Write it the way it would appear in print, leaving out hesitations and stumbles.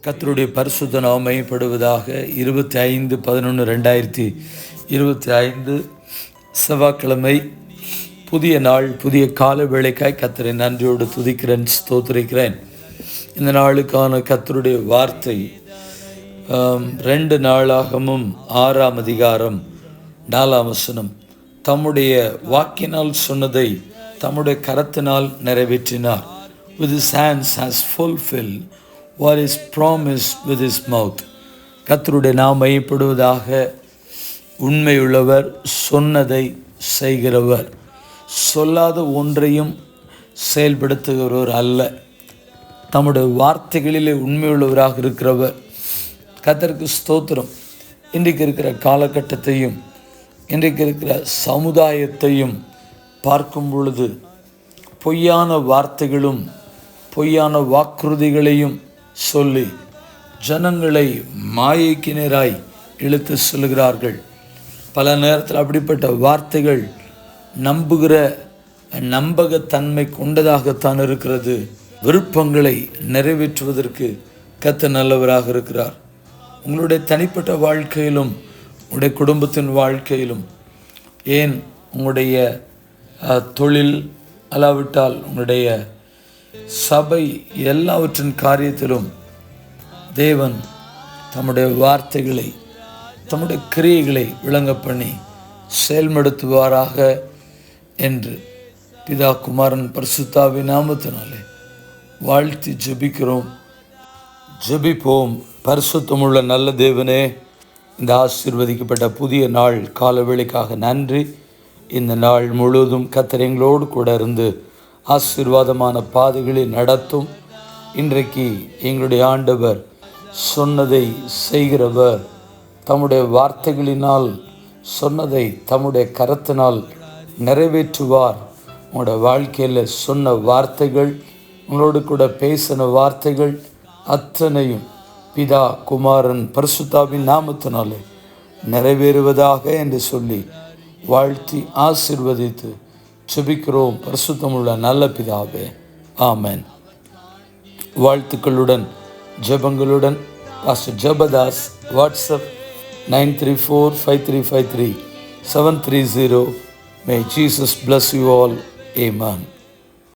கர்த்தருடைய பரிசுத்த நாமம் மகிமைப்படுவதாக. 25/11/2025 செவ்வாய்க்கிழமை, புதிய நாள், புதிய கால வேளைக்காய் கர்த்தரை நன்றியோடு துதிக்கிறேன், ஸ்தோத்திரிக்கிறேன். இந்த நாளுக்கான கர்த்தருடைய வார்த்தை 2 நாளாகமும் 6ஆம் அதிகாரம் 4ஆம் வசனம். தம்முடைய வாக்கினால் சொன்னதை தம்முடைய கரத்தினால் நிறைவேற்றினார். With his hands has fulfilled what is promised with his mouth. கர்த்தருடைய நாமம் மகிமைப்படுவதாக. உண்மையுள்ளவர், சொன்னதை செய்கிறவர், சொல்லாத ஒன்றையும் செயல்படுத்துகிறவர் அல்ல. தம்முடைய வார்த்தைகளிலே உண்மையுள்ளவராக இருக்கிறவர். கர்த்தருக்கு ஸ்தோத்திரம். இன்றைக்கு இருக்கிற காலகட்டத்தையும் இன்றைக்கு இருக்கிற சமுதாயத்தையும் பார்க்கும் பொழுது பொய்யான வார்த்தைகளும் பொய்யான வாக்குறுதிகளையும் சொல்லி ஜனங்களை மாயைக்கு நேராய் இழுத்து செல்கிறார்கள். பல நேரத்தில் அப்படிப்பட்ட வார்த்தைகள் நம்பகத்தன்மை கொண்டதாகத்தான் இருக்கிறது. விருப்பங்களை நிறைவேற்றுவதற்கு கர்த்தர் நல்லவராக இருக்கிறார். உங்களுடைய தனிப்பட்ட வாழ்க்கையிலும் உங்களுடைய குடும்பத்தின் வாழ்க்கையிலும், ஏன் உங்களுடைய தொழில் அல்லாவிட்டால் உங்களுடைய சபை, எல்லாவற்றின் காரியத்திலும் தேவன் தம்முடைய வார்த்தைகளை, தம்முடைய கிரியைகளை விளங்க பண்ணி செயல்படுத்துவாராக என்று பிதா, குமாரன், பரிசுத்தாவின் நாமத்தினாலே வாழ்த்தி ஜெபிக்கிறோம். ஜெபிப்போம். பரிசுத்தமுள்ள நல்ல தேவனே, இந்த ஆசீர்வதிக்கப்பட்ட புதிய நாள் காலவேளைக்காக நன்றி. இந்த நாள் முழுவதும் கர்த்தர் எங்களோடு கூட இருந்து ஆசீர்வாதமான பாதைகளில் நடத்தும். இன்றைக்கு எங்களுடைய ஆண்டவர் சொன்னதை செய்கிறவர். தம்முடைய வார்த்தைகளினால் சொன்னதை தம்முடைய கரத்தினால் நிறைவேற்றுவார். உங்களுடைய வாழ்க்கையில் சொன்ன வார்த்தைகள், உங்களோடு கூட பேசின வார்த்தைகள் அத்தனையும் பிதா, குமாரன், பரிசுத்தாவின் நாமத்தினாலே நிறைவேறுவதாக என்று சொல்லி வாழ்த்தி ஆசீர்வதித்து ஜெபிக்கிறோம். பரிசுத்தமுள்ள நல்ல பிதாவே, ஆமென். வாழ்த்துக்களுடன் ஜெபங்களுடன் pastor Jebadas. WhatsApp 9345353 730. May Jesus bless you all. Amen.